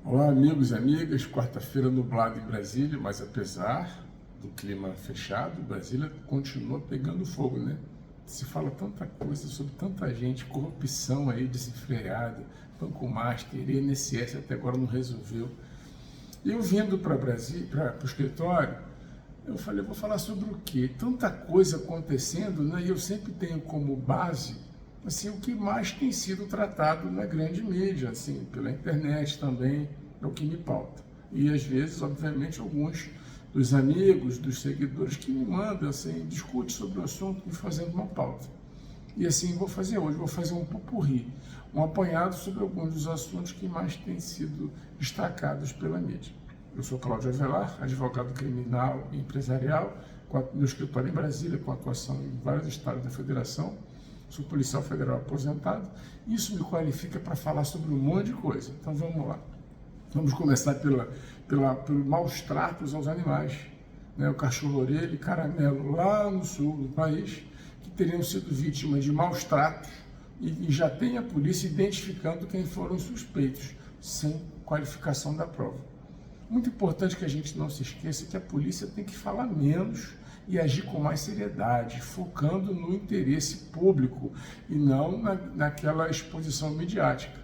Olá, amigos e amigas. Quarta-feira nublado em Brasília, mas apesar do clima fechado, Brasília continua pegando fogo, né? Se fala tanta coisa sobre tanta gente, corrupção aí desenfreada, Banco Master, INSS até agora não resolveu. E eu vindo para Brasília, para o escritório, eu falei, vou falar sobre o quê? Tanta coisa acontecendo, né? E eu sempre tenho como base assim, o que mais tem sido tratado na grande mídia, assim, pela internet também, é o que me pauta. E às vezes, obviamente, alguns dos amigos, dos seguidores que me mandam, assim, discute sobre o assunto me fazendo uma pauta. E assim vou fazer hoje, vou fazer um popurrí, um apanhado sobre alguns dos assuntos que mais têm sido destacados pela mídia. Eu sou Cláudio Avelar, advogado criminal e empresarial, no escritório em Brasília, com atuação em vários estados da federação. Sou policial federal aposentado. Isso me qualifica para falar sobre um monte de coisa. Então vamos lá. Vamos começar pelo maus tratos aos animais. Né? O cachorro-orelha e caramelo lá no sul do país, que teriam sido vítimas de maus tratos e já tem a polícia identificando quem foram os suspeitos, sem qualificação da prova. Muito importante que a gente não se esqueça que a polícia tem que falar menos e agir com mais seriedade, focando no interesse público e não naquela exposição midiática.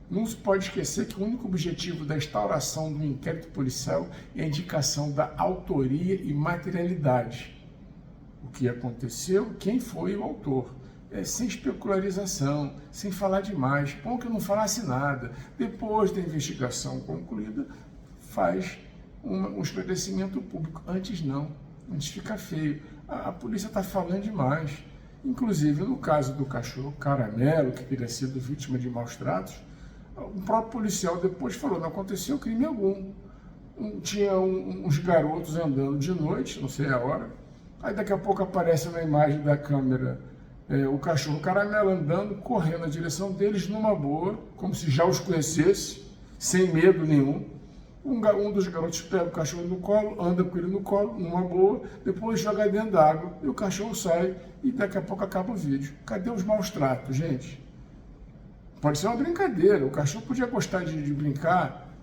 Não se pode esquecer que o único objetivo da instauração do inquérito policial é a indicação da autoria e materialidade. O que aconteceu, quem foi o autor. Sem especularização, sem falar demais, bom que eu não falasse nada. Depois da investigação concluída, faz um esclarecimento público. Antes não. Antes fica feio. A polícia está falando demais. Inclusive, no caso do cachorro caramelo, que teria sido vítima de maus tratos, o próprio policial depois falou, não aconteceu crime algum. Tinha uns garotos andando de noite, não sei a hora, aí daqui a pouco aparece na imagem da câmera o cachorro caramelo andando, correndo na direção deles numa boa, como se já os conhecesse, sem medo nenhum. Um dos garotos pega o cachorro no colo, anda com ele no colo, numa boa, depois joga dentro d'água e o cachorro sai e daqui a pouco acaba o vídeo. Cadê os maus tratos, gente? Pode ser uma brincadeira, o cachorro podia gostar de brincar,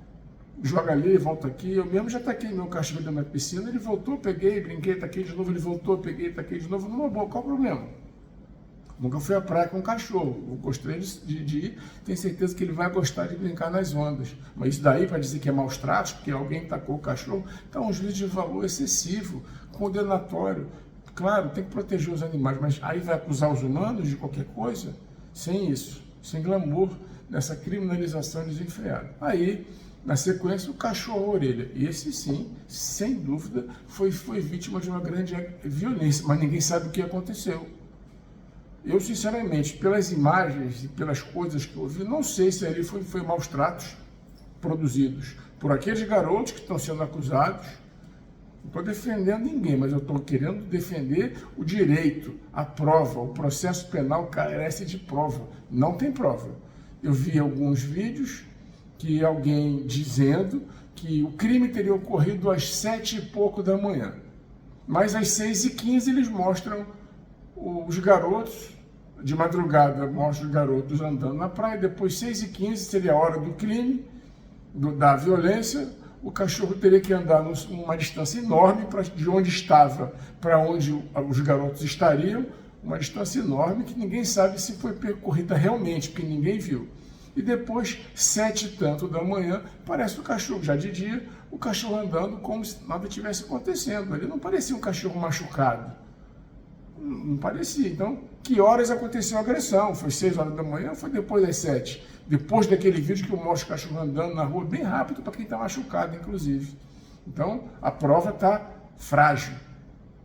joga ali, volta aqui. Eu mesmo já taquei meu cachorro dentro da piscina, ele voltou, peguei, brinquei, taquei de novo, ele voltou, peguei, taquei de novo, numa boa. Qual o problema? Nunca fui à praia com um cachorro, eu gostaria de ir, tenho certeza que ele vai gostar de brincar nas ondas. Mas isso daí para dizer que é maus tratos, porque alguém tacou o cachorro, então é um juízo de valor excessivo, condenatório. Claro, tem que proteger os animais, mas aí vai acusar os humanos de qualquer coisa? Sem isso, sem glamour, nessa criminalização desenfreada. Aí, na sequência, o cachorro-orelha. Esse sim, sem dúvida, foi vítima de uma grande violência, mas ninguém sabe o que aconteceu. Eu, sinceramente, pelas imagens e pelas coisas que eu vi, não sei se ali foi maus tratos produzidos por aqueles garotos que estão sendo acusados. Não estou defendendo ninguém, mas eu estou querendo defender o direito, a prova. O processo penal carece de prova. Não tem prova. Eu vi alguns vídeos que alguém dizendo que o crime teria ocorrido às 7 e pouco da manhã. Mas às 6h15 eles mostram os garotos, de madrugada mostra os garotos andando na praia, depois 6h15 seria a hora do crime, da violência, o cachorro teria que andar numa distância enorme de onde estava para onde os garotos estariam, uma distância enorme que ninguém sabe se foi percorrida realmente, porque ninguém viu. E depois, 7 e tanto da manhã, parece o cachorro, já de dia, o cachorro andando como se nada tivesse acontecendo. Ele não parecia um cachorro machucado. Não parecia. Então, que horas aconteceu a agressão? Foi 6 horas da manhã ou foi depois das 7? Depois daquele vídeo que eu mostro o cachorro andando na rua, bem rápido para quem está machucado, inclusive. Então, a prova está frágil.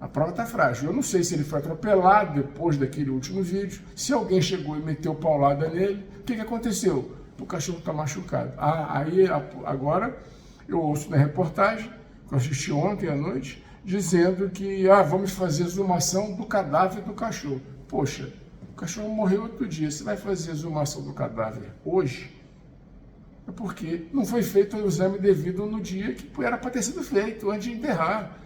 A prova está frágil. Eu não sei se ele foi atropelado depois daquele último vídeo, se alguém chegou e meteu paulada nele. O que aconteceu? O cachorro está machucado. Aí agora eu ouço na reportagem, que eu assisti ontem à noite, dizendo que vamos fazer exumação do cadáver do cachorro. Poxa, o cachorro morreu outro dia, você vai fazer exumação do cadáver hoje? É porque não foi feito o exame devido no dia que era para ter sido feito, antes de enterrar.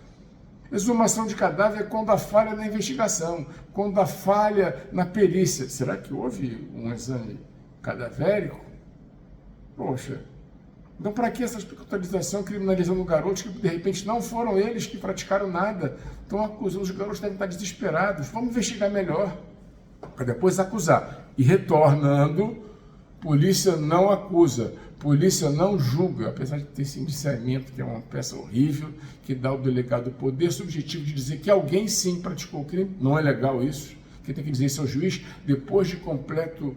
Exumação de cadáver é quando há falha na investigação, quando há falha na perícia. Será que houve um exame cadavérico? Poxa, Então, para que essa espiritualização criminalizando garotos que, de repente, não foram eles que praticaram nada? Estão acusando, os garotos devem estar desesperados. Vamos investigar melhor, para depois acusar. E retornando, polícia não acusa, polícia não julga, apesar de ter esse indiciamento, que é uma peça horrível, que dá ao delegado o poder subjetivo de dizer que alguém sim praticou o crime. Não é legal isso. Quem tem que dizer isso é o juiz, depois de completo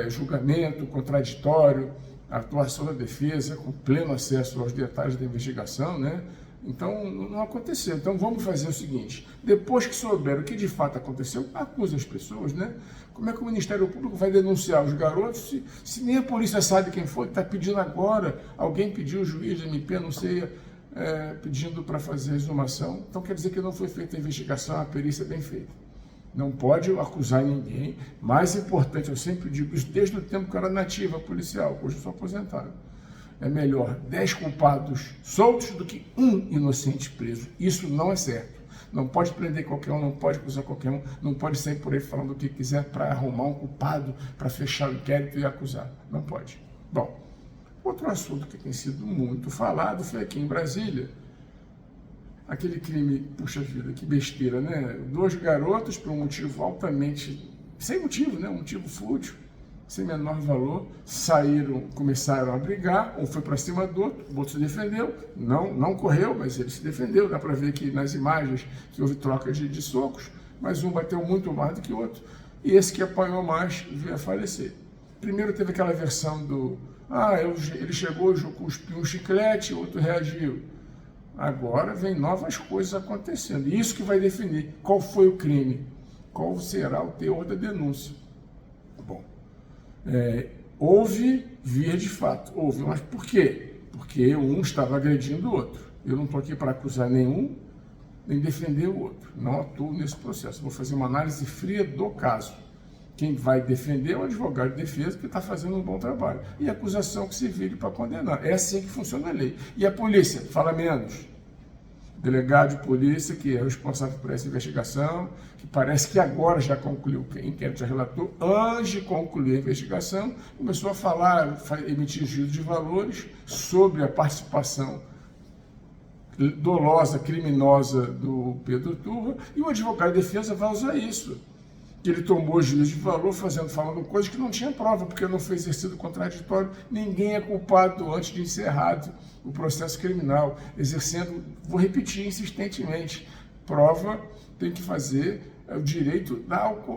julgamento, contraditório, a atuação da defesa, com pleno acesso aos detalhes da investigação, né? Então, não aconteceu. Então, vamos fazer o seguinte, depois que souber o que de fato aconteceu, acusa as pessoas, né? Como é que o Ministério Público vai denunciar os garotos se nem a polícia sabe quem foi, está pedindo agora, alguém pediu, o juiz, MP, não sei, pedindo para fazer a exumação. Então, quer dizer que não foi feita a investigação, a perícia bem feita. Não pode acusar ninguém. Mais importante, eu sempre digo isso desde o tempo que eu era nativa policial, hoje eu sou aposentado. É melhor 10 culpados soltos do que um inocente preso. Isso não é certo. Não pode prender qualquer um, não pode acusar qualquer um, não pode sair por aí falando o que quiser para arrumar um culpado, para fechar o inquérito e acusar. Não pode. Bom, outro assunto que tem sido muito falado foi aqui em Brasília. Aquele crime, puxa vida, que besteira, né? 2 garotos, por um motivo altamente, sem motivo, né? Um motivo fútil, sem menor valor, começaram a brigar, um foi para cima do outro, o outro se defendeu, não correu, mas ele se defendeu, dá para ver aqui nas imagens que houve troca de socos, mas um bateu muito mais do que o outro, e esse que apanhou mais veio a falecer. Primeiro teve aquela versão do, ele chegou, cuspiu um chiclete, o outro reagiu. Agora vem novas coisas acontecendo. E isso que vai definir qual foi o crime, qual será o teor da denúncia. Bom, houve via de fato, mas por quê? Porque um estava agredindo o outro. Eu não estou aqui para acusar nenhum, nem defender o outro. Não atuo nesse processo. Vou fazer uma análise fria do caso. Quem vai defender é o advogado de defesa que está fazendo um bom trabalho. E a acusação que se vire para condenar. É assim que funciona a lei. E a polícia? Fala menos. O delegado de polícia, que é responsável por essa investigação, que parece que agora já concluiu, o inquérito já relatou, antes de concluir a investigação, começou a falar, emitir juízo de valores sobre a participação dolosa, criminosa do Pedro Turra, e o advogado de defesa vai usar isso. Que ele tomou juízo de valor falando coisas que não tinha prova, porque não foi exercido contraditório. Ninguém é culpado antes de encerrado o processo criminal, exercendo, vou repetir insistentemente, prova tem que fazer o direito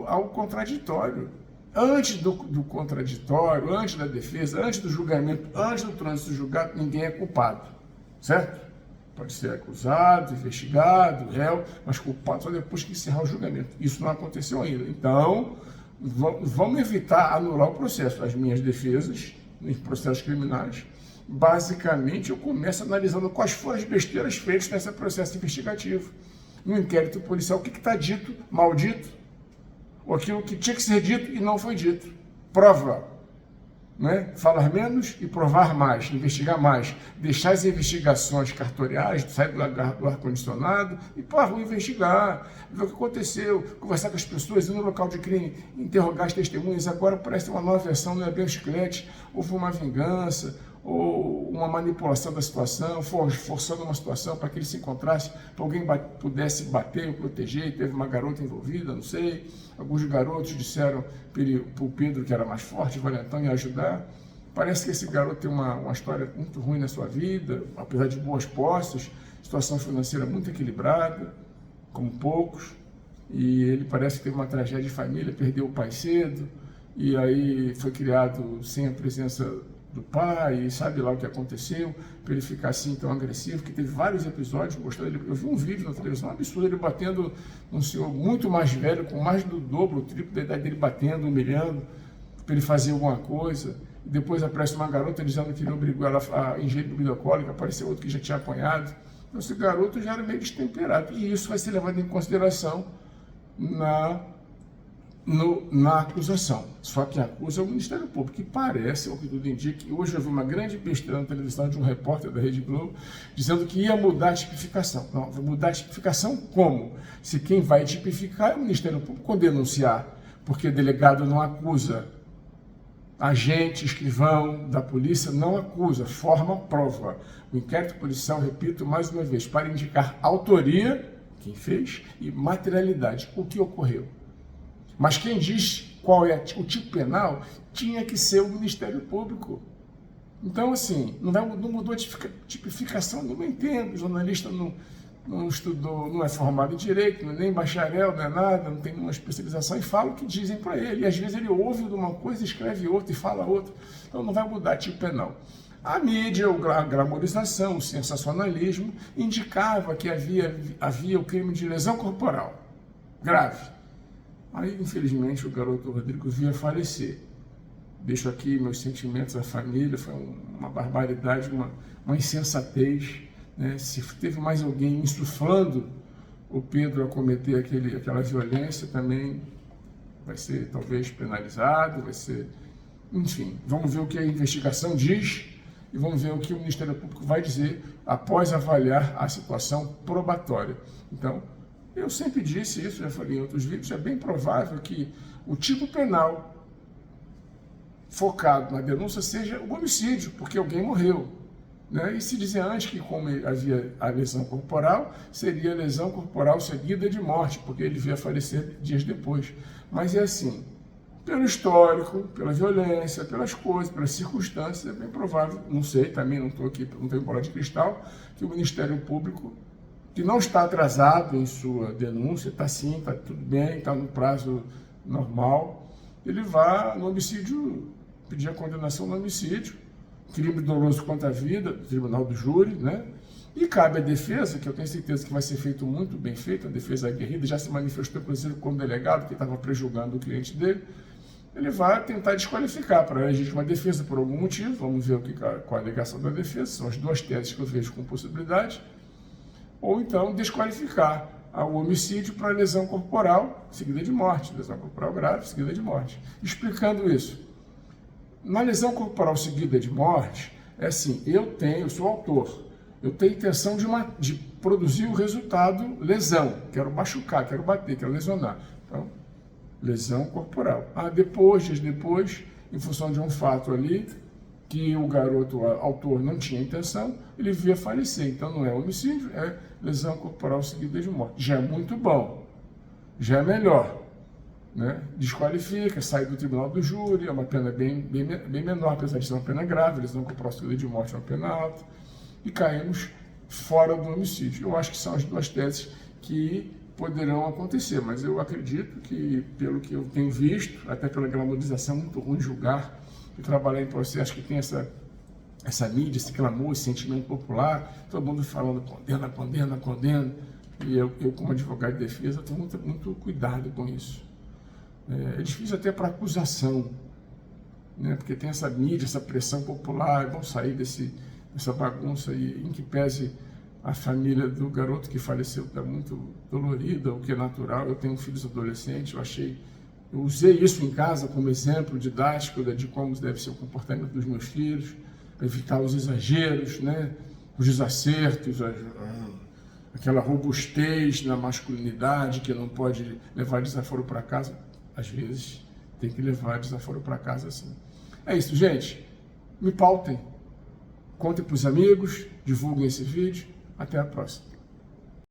ao contraditório. Antes do contraditório, antes da defesa, antes do julgamento, antes do trânsito julgado, ninguém é culpado, certo? Pode ser acusado, investigado, réu, mas culpado só depois que encerrar o julgamento. Isso não aconteceu ainda. Então, vamos evitar anular o processo. As minhas defesas em processos criminais, basicamente, eu começo analisando quais foram as besteiras feitas nesse processo investigativo. No inquérito policial, o que está dito, mal dito, ou aquilo que tinha que ser dito e não foi dito. Prova. Né? Falar menos e provar mais, investigar mais, deixar as investigações cartoriais, sair do ar-condicionado e para a rua investigar, ver o que aconteceu, conversar com as pessoas, ir no local de crime, interrogar as testemunhas. Agora parece uma nova versão, não é bem o chiclete, houve uma vingança, ou uma manipulação da situação, forçando uma situação para que ele se encontrasse, para alguém pudesse bater ou proteger, e teve uma garota envolvida, não sei. Alguns garotos disseram para o Pedro que era mais forte, valentão, ia ajudar. Parece que esse garoto tem uma história muito ruim na sua vida, apesar de boas posses, situação financeira muito equilibrada, como poucos, e ele parece que teve uma tragédia de família, perdeu o pai cedo, e aí foi criado sem a presença do pai, e sabe lá o que aconteceu, para ele ficar assim tão agressivo, que teve vários episódios, eu vi um vídeo na televisão, um absurdo, ele batendo num senhor muito mais velho, com mais do dobro, o triplo da idade dele, batendo, humilhando, para ele fazer alguma coisa. E depois aparece uma garota dizendo que ele obrigou ela a ingerir bebida alcoólica, apareceu outro que já tinha apanhado. Então esse garoto já era meio destemperado, e isso vai ser levado em consideração na acusação. Só que acusa o Ministério Público, que parece, ao que tudo indica, que hoje eu vi uma grande besteira na televisão de um repórter da Rede Globo, dizendo que ia mudar a tipificação. Não, vai mudar a tipificação como? Se quem vai tipificar é o Ministério Público, quando denunciar, porque delegado não acusa agente, escrivão da polícia não acusa, forma prova. O inquérito policial, repito mais uma vez, para indicar autoria, quem fez, e materialidade, o que ocorreu. Mas quem diz qual é o tipo penal tinha que ser o Ministério Público. Então, assim, não mudou a tipificação, não entendo, o jornalista não estudou, não é formado em Direito, não é nem bacharel, não é nada, não tem nenhuma especialização, e fala o que dizem para ele. E às vezes ele ouve de uma coisa, escreve outra e fala outra. Então não vai mudar tipo penal. A mídia, a glamorização, o sensacionalismo indicava que havia o crime de lesão corporal grave. Aí, infelizmente, o garoto Rodrigo veio a falecer. Deixo aqui meus sentimentos à família, foi uma barbaridade, uma insensatez. Né? Se teve mais alguém insuflando o Pedro a cometer aquela violência, também vai ser talvez penalizado, vai ser... Enfim, vamos ver o que a investigação diz e vamos ver o que o Ministério Público vai dizer após avaliar a situação probatória. Então, eu sempre disse isso, já falei em outros vídeos, é bem provável que o tipo penal focado na denúncia seja o homicídio, porque alguém morreu. Né? E se dizia antes que, como havia a lesão corporal, seria lesão corporal seguida de morte, porque ele veio a falecer dias depois. Mas é assim, pelo histórico, pela violência, pelas coisas, pelas circunstâncias, é bem provável, não sei, também não estou aqui, não tenho bola de cristal, que o Ministério Público, que não está atrasado em sua denúncia, está sim, está tudo bem, está no prazo normal, ele vá no homicídio, pedir a condenação no homicídio, crime doloso contra a vida, tribunal do júri, né? E cabe à defesa, que eu tenho certeza que vai ser feito muito bem feito, a defesa aguerrida, já se manifestou, inclusive, como delegado, que estava prejulgando o cliente dele, ele vai tentar desqualificar para a legítima defesa por algum motivo, vamos ver qual a alegação da defesa, são as duas teses que eu vejo com possibilidade, ou então desqualificar o homicídio para lesão corporal seguida de morte, lesão corporal grave seguida de morte. Explicando isso, na lesão corporal seguida de morte, é assim, eu sou autor, eu tenho intenção de produzir o resultado lesão, quero machucar, quero bater, quero lesionar. Então, lesão corporal. Dias depois, em função de um fato ali, que o garoto, autor, não tinha intenção, ele veio a falecer. Então não é homicídio, é lesão corporal seguida de morte. Já é muito bom, já é melhor. Né? Desqualifica, sai do tribunal do júri, é uma pena bem menor, apesar de ser uma pena grave, lesão corporal seguida de morte é uma pena alta, e caímos fora do homicídio. Eu acho que são as duas teses que poderão acontecer, mas eu acredito que, pelo que eu tenho visto, até pela glamorização, muito ruim julgar e trabalhar em processo que tem essa mídia, esse clamor, esse sentimento popular, todo mundo falando condena, e eu como advogado de defesa, tenho muito cuidado com isso. É difícil até para acusação, né? Porque tem essa mídia, essa pressão popular, vão sair dessa bagunça, e em que pese a família do garoto que faleceu está muito dolorida, o que é natural. Eu tenho filhos adolescentes, eu usei isso em casa como exemplo didático de como deve ser o comportamento dos meus filhos, para evitar os exageros, né? Os desacertos, aquela robustez na masculinidade que não pode levar desaforo para casa. Às vezes tem que levar desaforo para casa assim. É isso, gente. Me pautem, contem para os amigos, divulguem esse vídeo. Até a próxima.